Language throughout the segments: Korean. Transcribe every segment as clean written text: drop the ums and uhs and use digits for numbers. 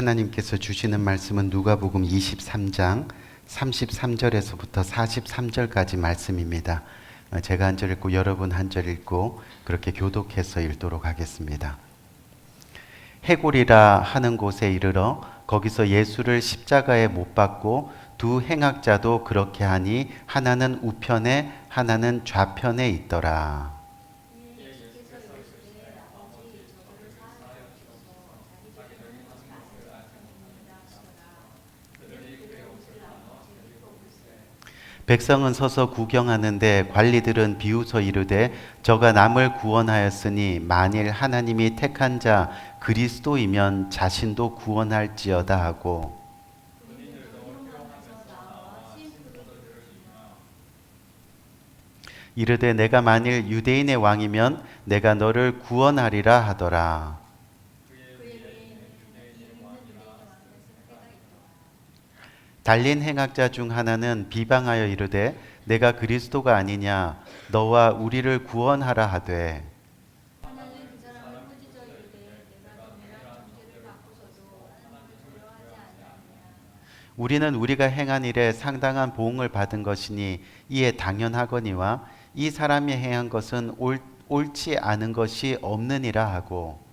하나님께서 주시는 말씀은 누가복음 23장 33절에서부터 43절까지 말씀입니다. 제가 한 절 읽고 여러분 한 절 읽고 그렇게 교독해서 읽도록 하겠습니다. 해골이라 하는 곳에 이르러 거기서 예수를 십자가에 못 박고 두 행악자도 그렇게 하니 하나는 우편에 하나는 좌편에 있더라. 백성은 서서 구경하는데 관리들은 비웃어 이르되 저가 남을 구원하였으니 만일 하나님이 택한 자 그리스도이면 자신도 구원할지어다 하고, 이르되 내가 만일 유대인의 왕이면 내가 너를 구원하리라 하더라. 달린 행악자 중 하나는 비방하여 이르되 내가 그리스도가 아니냐 너와 우리를 구원하라 하되, 우리는 우리가 행한 일에 상당한 보응을 받은 것이니 이에 당연하거니와 이 사람이 행한 것은 옳지 않은 것이 없느니라 하고,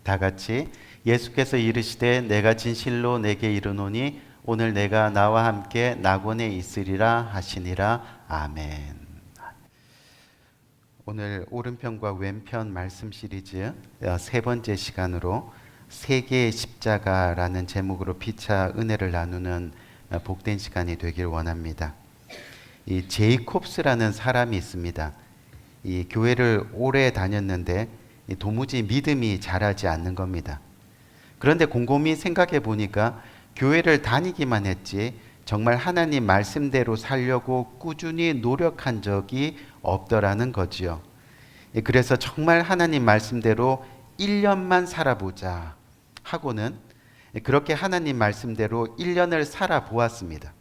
다 같이 예수께서 이르시되 내가 진실로 내게 이르노니 오늘 내가 나와 함께 낙원에 있으리라 하시니라. 아멘. 오늘 오른편과 왼편 말씀 시리즈 세 번째 시간으로 세계의 십자가라는 제목으로 피차 은혜를 나누는 복된 시간이 되길 원합니다. 이 제이콥스라는 사람이 있습니다. 이 교회를 오래 다녔는데 도무지 믿음이 자라지 않는 겁니다. 그런데 곰곰이 생각해 보니까 교회를 다니기만 했지 정말 하나님 말씀대로 살려고 꾸준히 노력한 적이 없더라는 거지요. 그래서 정말 하나님 말씀대로 1년만 살아보자 하고는 그렇게 하나님 말씀대로 1년을 살아보았습니다.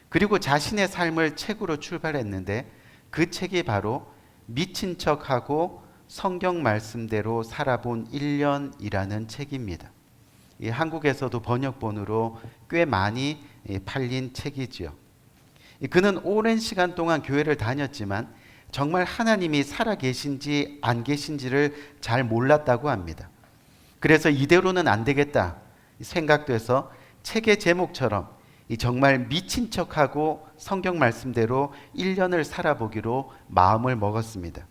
그리고 자신의 삶을 책으로 출발했는데 그 책이 바로 미친 척하고 성경 말씀대로 살아본 1년이라는 책입니다. 한국에서도 번역본으로 꽤 많이 팔린 책이지요. 그는 오랜 시간 동안 교회를 다녔지만 정말 하나님이 살아계신지 안 계신지를 잘 몰랐다고 합니다. 그래서 이대로는 안 되겠다 생각돼서 책의 제목처럼 정말 미친 척하고 성경 말씀대로 1년을 살아보기로 마음을 먹었습니다.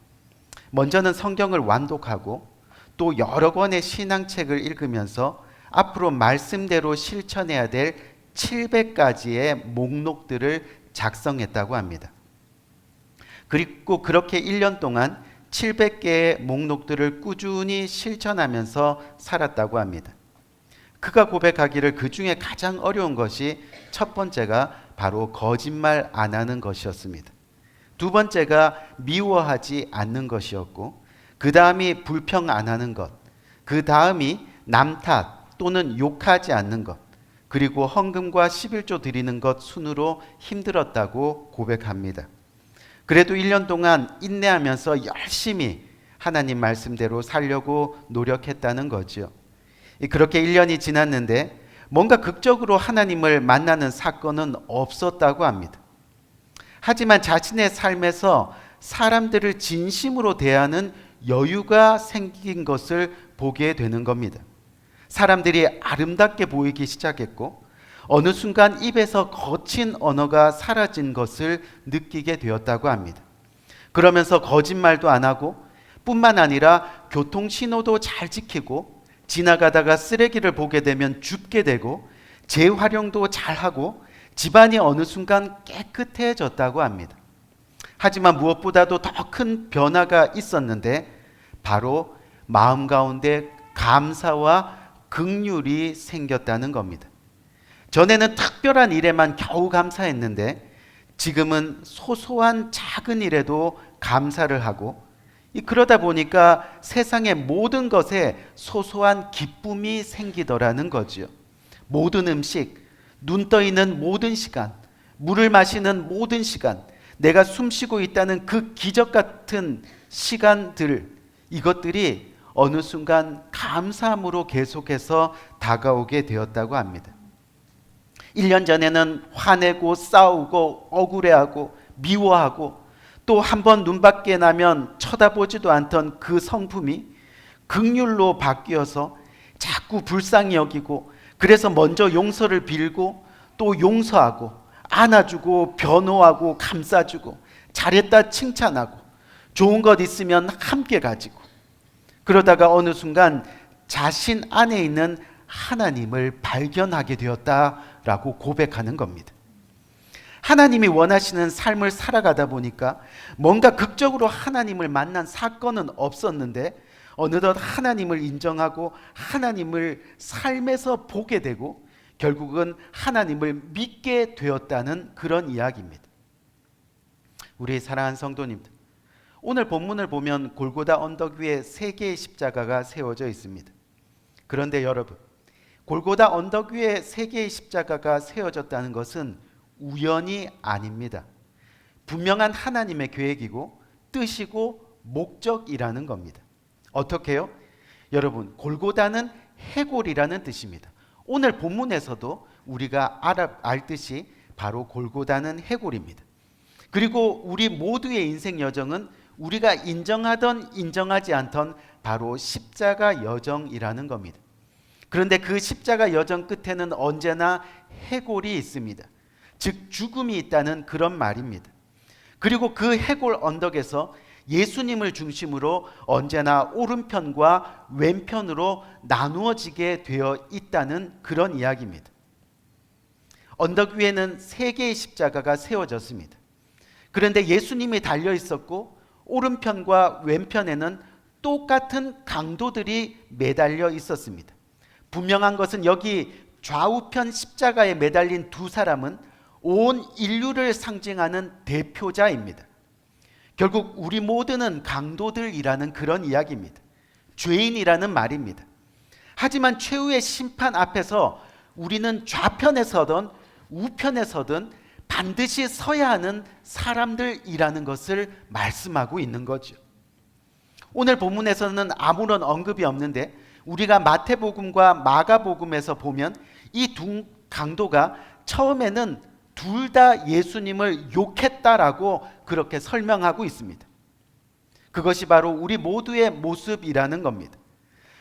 먼저는 성경을 완독하고 또 여러 권의 신앙책을 읽으면서 앞으로 말씀대로 실천해야 될 700가지의 목록들을 작성했다고 합니다. 그리고 그렇게 1년 동안 700개의 목록들을 꾸준히 실천하면서 살았다고 합니다. 그가 고백하기를 그 중에 가장 어려운 것이 첫 번째가 바로 거짓말 안 하는 것이었습니다. 두 번째가 미워하지 않는 것이었고, 그 다음이 불평 안 하는 것, 그 다음이 남 탓 또는 욕하지 않는 것, 그리고 헌금과 11조 드리는 것 순으로 힘들었다고 고백합니다. 그래도 1년 동안 인내하면서 열심히 하나님 말씀대로 살려고 노력했다는 거죠. 그렇게 1년이 지났는데 뭔가 극적으로 하나님을 만나는 사건은 없었다고 합니다. 하지만 자신의 삶에서 사람들을 진심으로 대하는 여유가 생긴 것을 보게 되는 겁니다. 사람들이 아름답게 보이기 시작했고 어느 순간 입에서 거친 언어가 사라진 것을 느끼게 되었다고 합니다. 그러면서 거짓말도 안 하고 뿐만 아니라 교통신호도 잘 지키고 지나가다가 쓰레기를 보게 되면 줍게 되고 재활용도 잘하고 집안이 어느 순간 깨끗해졌다고 합니다. 하지만 무엇보다도 더 큰 변화가 있었는데 바로 마음 가운데 감사와 긍휼이 생겼다는 겁니다. 전에는 특별한 일에만 겨우 감사했는데 지금은 소소한 작은 일에도 감사를 하고 그러다 보니까 세상의 모든 것에 소소한 기쁨이 생기더라는 거죠. 모든 음식, 눈 떠 있는 모든 시간, 물을 마시는 모든 시간, 내가 숨쉬고 있다는 그 기적 같은 시간들, 이것들이 어느 순간 감사함으로 계속해서 다가오게 되었다고 합니다. 1년 전에는 화내고 싸우고 억울해하고 미워하고 또 한 번 눈 밖에 나면 쳐다보지도 않던 그 성품이 긍휼로 바뀌어서 자꾸 불쌍히 여기고, 그래서 먼저 용서를 빌고 또 용서하고 안아주고 변호하고 감싸주고 잘했다 칭찬하고 좋은 것 있으면 함께 가지고, 그러다가 어느 순간 자신 안에 있는 하나님을 발견하게 되었다라고 고백하는 겁니다. 하나님이 원하시는 삶을 살아가다 보니까 뭔가 극적으로 하나님을 만난 사건은 없었는데 어느덧 하나님을 인정하고 하나님을 삶에서 보게 되고 결국은 하나님을 믿게 되었다는 그런 이야기입니다. 우리 사랑하는 성도님들, 오늘 본문을 보면 골고다 언덕 위에 3개의 십자가가 세워져 있습니다. 그런데 여러분, 골고다 언덕 위에 3개의 십자가가 세워졌다는 것은 우연이 아닙니다. 분명한 하나님의 계획이고 뜻이고 목적이라는 겁니다. 어떻게요? 여러분, 골고다는 해골이라는 뜻입니다. 오늘 본문에서도 우리가 알듯이 바로 골고다는 해골입니다. 그리고 우리 모두의 인생 여정은 우리가 인정하던 인정하지 않던 바로 십자가 여정이라는 겁니다. 그런데 그 십자가 여정 끝에는 언제나 해골이 있습니다. 즉 죽음이 있다는 그런 말입니다. 그리고 그 해골 언덕에서 예수님을 중심으로 언제나 오른편과 왼편으로 나누어지게 되어 있다는 그런 이야기입니다. 언덕 위에는 3개의 십자가가 세워졌습니다. 그런데 예수님이 달려 있었고 오른편과 왼편에는 똑같은 강도들이 매달려 있었습니다. 분명한 것은 여기 좌우편 십자가에 매달린 2사람은 온 인류를 상징하는 대표자입니다. 결국 우리 모두는 강도들이라는 그런 이야기입니다. 죄인이라는 말입니다. 하지만 최후의 심판 앞에서 우리는 좌편에 서든 우편에 서든 반드시 서야 하는 사람들이라는 것을 말씀하고 있는 거죠. 오늘 본문에서는 아무런 언급이 없는데 우리가 마태복음과 마가복음에서 보면 이 2 강도가 처음에는 둘 다 예수님을 욕했다라고 그렇게 설명하고 있습니다. 그것이 바로 우리 모두의 모습이라는 겁니다.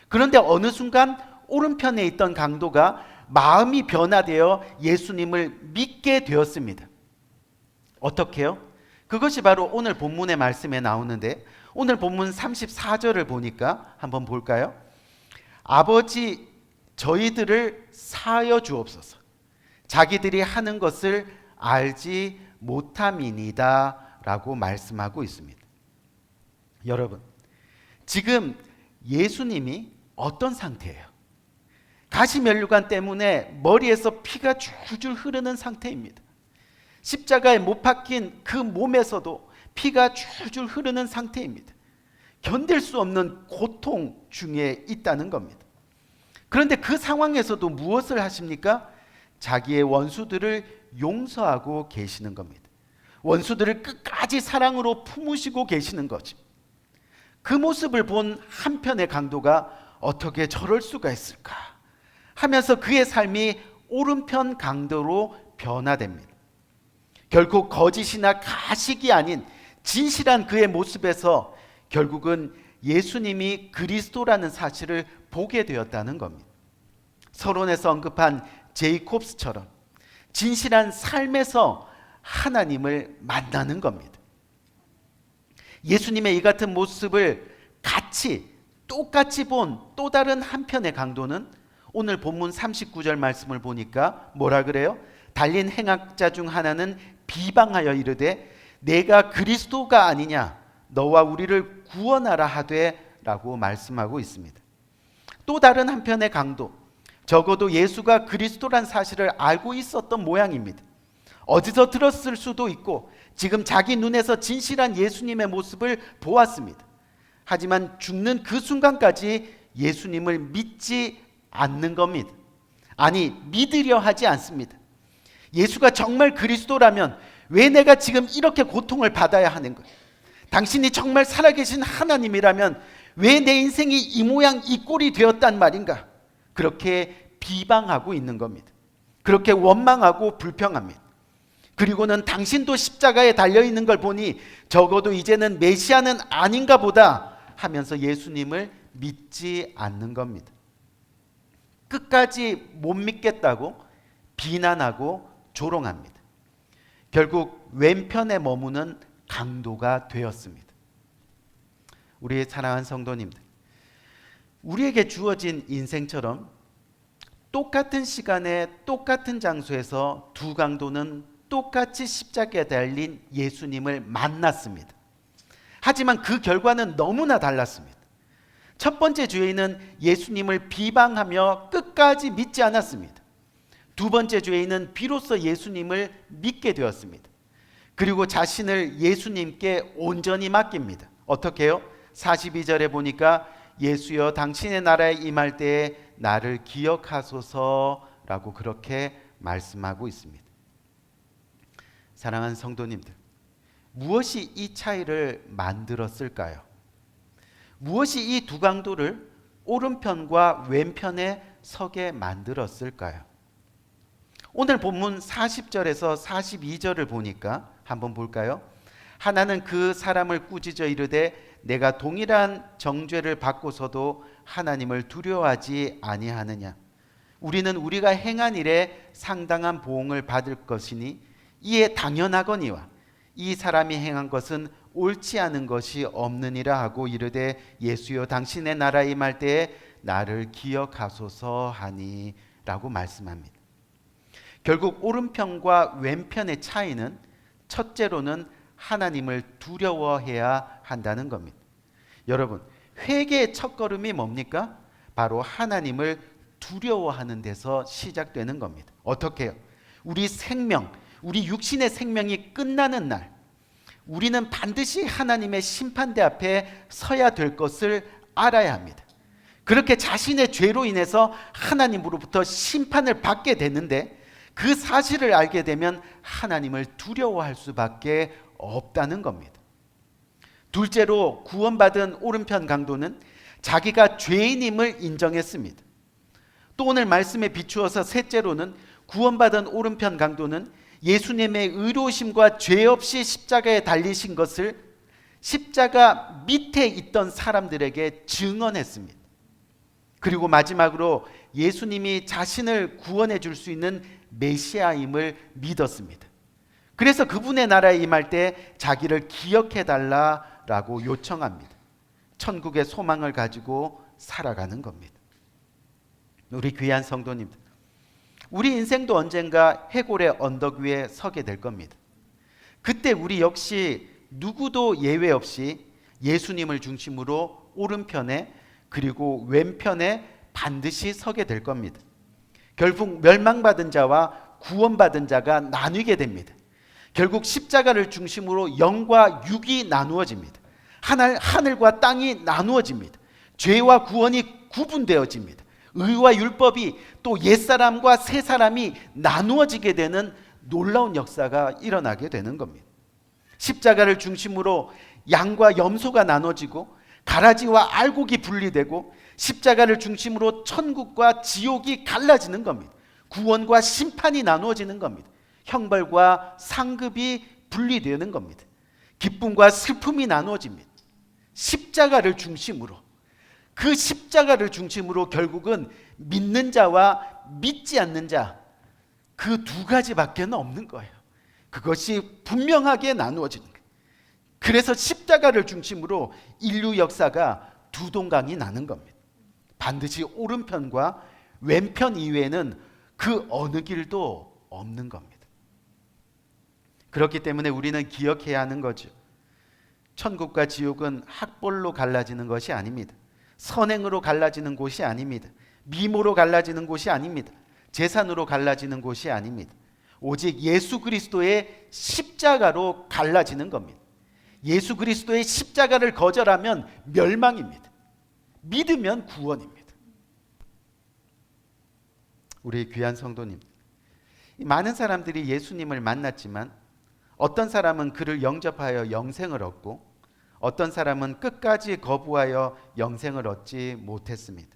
그런데 어느 순간 오른편에 있던 강도가 마음이 변화되어 예수님을 믿게 되었습니다. 어떻게요? 그것이 바로 오늘 본문의 말씀에 나오는데 오늘 본문 34절을 보니까 한번 볼까요? 아버지, 저희들을 사하여 주옵소서. 자기들이 하는 것을 알지 못함이니이다 라고 말씀하고 있습니다. 여러분, 지금 예수님이 어떤 상태예요? 가시면류관 때문에 머리에서 피가 줄줄 흐르는 상태입니다. 십자가에 못 박힌 그 몸에서도 피가 줄줄 흐르는 상태입니다. 견딜 수 없는 고통 중에 있다는 겁니다. 그런데 그 상황에서도 무엇을 하십니까? 자기의 원수들을 용서하고 계시는 겁니다. 원수들을 끝까지 사랑으로 품으시고 계시는 거죠. 그 모습을 본 한편의 강도가 어떻게 저럴 수가 있을까 하면서 그의 삶이 오른편 강도로 변화됩니다. 결국 거짓이나 가식이 아닌 진실한 그의 모습에서 결국은 예수님이 그리스도라는 사실을 보게 되었다는 겁니다. 서론에서 언급한 제이콥스처럼 진실한 삶에서 하나님을 만나는 겁니다. 예수님의 이 같은 모습을 똑같이 본 또 다른 한편의 강도는 오늘 본문 39절 말씀을 보니까 뭐라 그래요? 달린 행악자 중 하나는 비방하여 이르되 내가 그리스도가 아니냐 너와 우리를 구원하라 하되 라고 말씀하고 있습니다. 또 다른 한편의 강도, 적어도 예수가 그리스도란 사실을 알고 있었던 모양입니다. 어디서 들었을 수도 있고 지금 자기 눈에서 진실한 예수님의 모습을 보았습니다. 하지만 죽는 그 순간까지 예수님을 믿지 않는 겁니다. 아니, 믿으려 하지 않습니다. 예수가 정말 그리스도라면 왜 내가 지금 이렇게 고통을 받아야 하는 거예요? 당신이 정말 살아계신 하나님이라면 왜 내 인생이 이 모양 이 꼴이 되었단 말인가? 그렇게 비방하고 있는 겁니다. 그렇게 원망하고 불평합니다. 그리고는 당신도 십자가에 달려있는 걸 보니 적어도 이제는 메시아는 아닌가 보다 하면서 예수님을 믿지 않는 겁니다. 끝까지 못 믿겠다고 비난하고 조롱합니다. 결국 왼편에 머무는 강도가 되었습니다. 우리의 사랑하는 성도님들, 우리에게 주어진 인생처럼 똑같은 시간에 똑같은 장소에서 두 강도는 똑같이 십자가에 달린 예수님을 만났습니다. 하지만 그 결과는 너무나 달랐습니다. 첫 번째 죄인은 예수님을 비방하며 끝까지 믿지 않았습니다. 두 번째 죄인은 비로소 예수님을 믿게 되었습니다. 그리고 자신을 예수님께 온전히 맡깁니다. 어떻게 해요? 42절에 보니까 예수여 당신의 나라에 임할 때에 나를 기억하소서라고 그렇게 말씀하고 있습니다. 사랑하는 성도님들, 무엇이 이 차이를 만들었을까요? 무엇이 이 두 강도를 오른편과 왼편에 서게 만들었을까요? 오늘 본문 40절에서 42절을 보니까 한번 볼까요? 하나는 그 사람을 꾸짖어 이르되 내가 동일한 정죄를 받고서도 하나님을 두려워하지 아니하느냐? 우리는 우리가 행한 일에 상당한 보응을 받을 것이니 이에 당연하거니와 이 사람이 행한 것은 옳지 않은 것이 없느니라 하고 이르되 예수여 당신의 나라에 임할 때에 나를 기억하소서 하니 라고 말씀합니다. 결국 오른편과 왼편의 차이는 첫째로는 하나님을 두려워해야 한다는 겁니다. 여러분, 회개의 첫걸음이 뭡니까? 바로 하나님을 두려워하는 데서 시작되는 겁니다. 어떻게 해요? 우리 생명, 우리 육신의 생명이 끝나는 날, 우리는 반드시 하나님의 심판대 앞에 서야 될 것을 알아야 합니다. 그렇게 자신의 죄로 인해서 하나님으로부터 심판을 받게 되는데 그 사실을 알게 되면 하나님을 두려워할 수밖에 없다는 겁니다. 둘째로 구원받은 오른편 강도는 자기가 죄인임을 인정했습니다. 또 오늘 말씀에 비추어서 셋째로는 구원받은 오른편 강도는 예수님의 의로우심과 죄 없이 십자가에 달리신 것을 십자가 밑에 있던 사람들에게 증언했습니다. 그리고 마지막으로 예수님이 자신을 구원해 줄 수 있는 메시아임을 믿었습니다. 그래서 그분의 나라에 임할 때 자기를 기억해 달라라고 요청합니다. 천국의 소망을 가지고 살아가는 겁니다. 우리 귀한 성도님들, 우리 인생도 언젠가 해골의 언덕 위에 서게 될 겁니다. 그때 우리 역시 누구도 예외 없이 예수님을 중심으로 오른편에 그리고 왼편에 반드시 서게 될 겁니다. 결국 멸망받은 자와 구원받은 자가 나뉘게 됩니다. 결국 십자가를 중심으로 영과 육이 나누어집니다. 하늘과 땅이 나누어집니다. 죄와 구원이 구분되어집니다. 의와 율법이 또 옛사람과 새사람이 나누어지게 되는 놀라운 역사가 일어나게 되는 겁니다. 십자가를 중심으로 양과 염소가 나눠지고 가라지와 알곡이 분리되고 십자가를 중심으로 천국과 지옥이 갈라지는 겁니다. 구원과 심판이 나누어지는 겁니다. 형벌과 상급이 분리되는 겁니다. 기쁨과 슬픔이 나누어집니다. 십자가를 중심으로, 그 십자가를 중심으로 결국은 믿는 자와 믿지 않는 자, 그 두 가지밖에 없는 거예요. 그것이 분명하게 나누어지는 거예요. 그래서 십자가를 중심으로 인류 역사가 두 동강이 나는 겁니다. 반드시 오른편과 왼편 이외에는 그 어느 길도 없는 겁니다. 그렇기 때문에 우리는 기억해야 하는 거죠. 천국과 지옥은 학벌로 갈라지는 것이 아닙니다. 선행으로 갈라지는 곳이 아닙니다. 미모로 갈라지는 곳이 아닙니다. 재산으로 갈라지는 곳이 아닙니다. 오직 예수 그리스도의 십자가로 갈라지는 겁니다. 예수 그리스도의 십자가를 거절하면 멸망입니다. 믿으면 구원입니다. 우리 귀한 성도님, 많은 사람들이 예수님을 만났지만 어떤 사람은 그를 영접하여 영생을 얻고 어떤 사람은 끝까지 거부하여 영생을 얻지 못했습니다.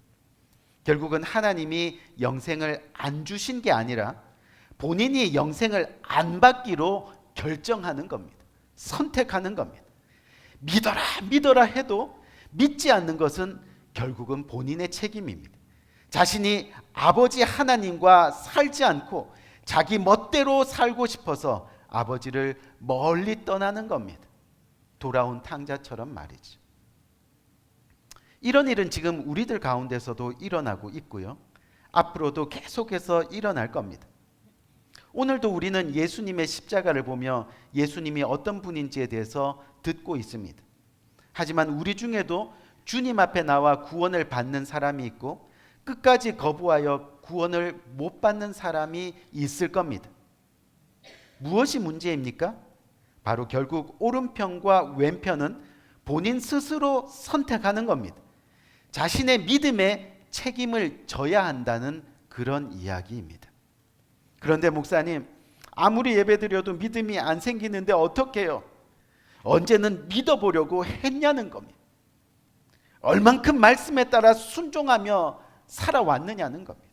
결국은 하나님이 영생을 안 주신 게 아니라 본인이 영생을 안 받기로 결정하는 겁니다. 선택하는 겁니다. 믿어라 믿어라 해도 믿지 않는 것은 결국은 본인의 책임입니다. 자신이 아버지 하나님과 살지 않고 자기 멋대로 살고 싶어서 아버지를 멀리 떠나는 겁니다. 돌아온 탕자처럼 말이죠. 이런 일은 지금 우리들 가운데서도 일어나고 있고요. 앞으로도 계속해서 일어날 겁니다. 오늘도 우리는 예수님의 십자가를 보며 예수님이 어떤 분인지에 대해서 듣고 있습니다. 하지만 우리 중에도 주님 앞에 나와 구원을 받는 사람이 있고 끝까지 거부하여 구원을 못 받는 사람이 있을 겁니다. 무엇이 문제입니까? 바로 결국 오른편과 왼편은 본인 스스로 선택하는 겁니다. 자신의 믿음에 책임을 져야 한다는 그런 이야기입니다. 그런데 목사님, 아무리 예배드려도 믿음이 안 생기는데 어떡해요? 언제는 믿어보려고 했냐는 겁니다. 얼만큼 말씀에 따라 순종하며 살아왔느냐는 겁니다.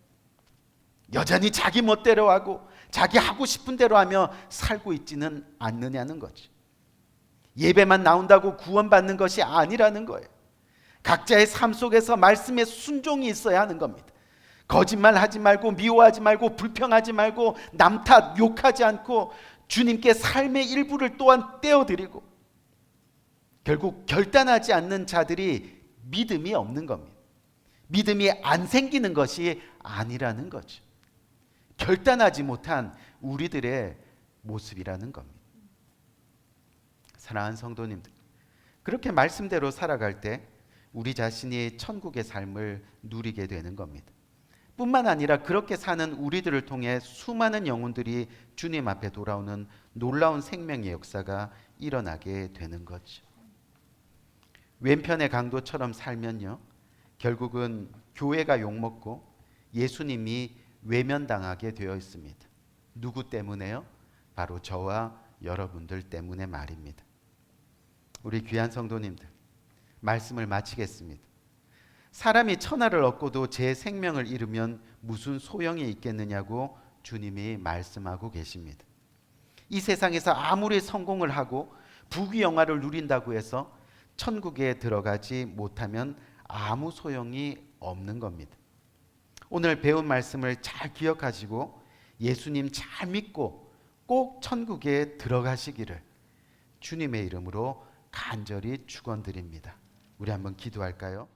여전히 자기 멋대로 하고 자기 하고 싶은 대로 하며 살고 있지는 않느냐는 거죠. 예배만 나온다고 구원받는 것이 아니라는 거예요. 각자의 삶 속에서 말씀에 순종이 있어야 하는 겁니다. 거짓말하지 말고 미워하지 말고 불평하지 말고 남 탓 욕하지 않고 주님께 삶의 일부를 또한 떼어드리고 결국 결단하지 않는 자들이 믿음이 없는 겁니다. 믿음이 안 생기는 것이 아니라는 거죠. 결단하지 못한 우리들의 모습이라는 겁니다. 사랑하는 성도님들, 그렇게 말씀대로 살아갈 때 우리 자신이 천국의 삶을 누리게 되는 겁니다. 뿐만 아니라 그렇게 사는 우리들을 통해 수많은 영혼들이 주님 앞에 돌아오는 놀라운 생명의 역사가 일어나게 되는 거죠. 왼편의 강도처럼 살면요, 결국은 교회가 욕먹고 예수님이 외면당하게 되어 있습니다. 누구 때문에요? 바로 저와 여러분들 때문에 말입니다. 우리 귀한 성도님들, 말씀을 마치겠습니다. 사람이 천하를 얻고도 제 생명을 잃으면 무슨 소용이 있겠느냐고 주님이 말씀하고 계십니다. 이 세상에서 아무리 성공을 하고 부귀영화를 누린다고 해서 천국에 들어가지 못하면 아무 소용이 없는 겁니다. 오늘 배운 말씀을 잘 기억하시고 예수님 잘 믿고 꼭 천국에 들어가시기를 주님의 이름으로 간절히 축원드립니다. 우리 한번 기도할까요?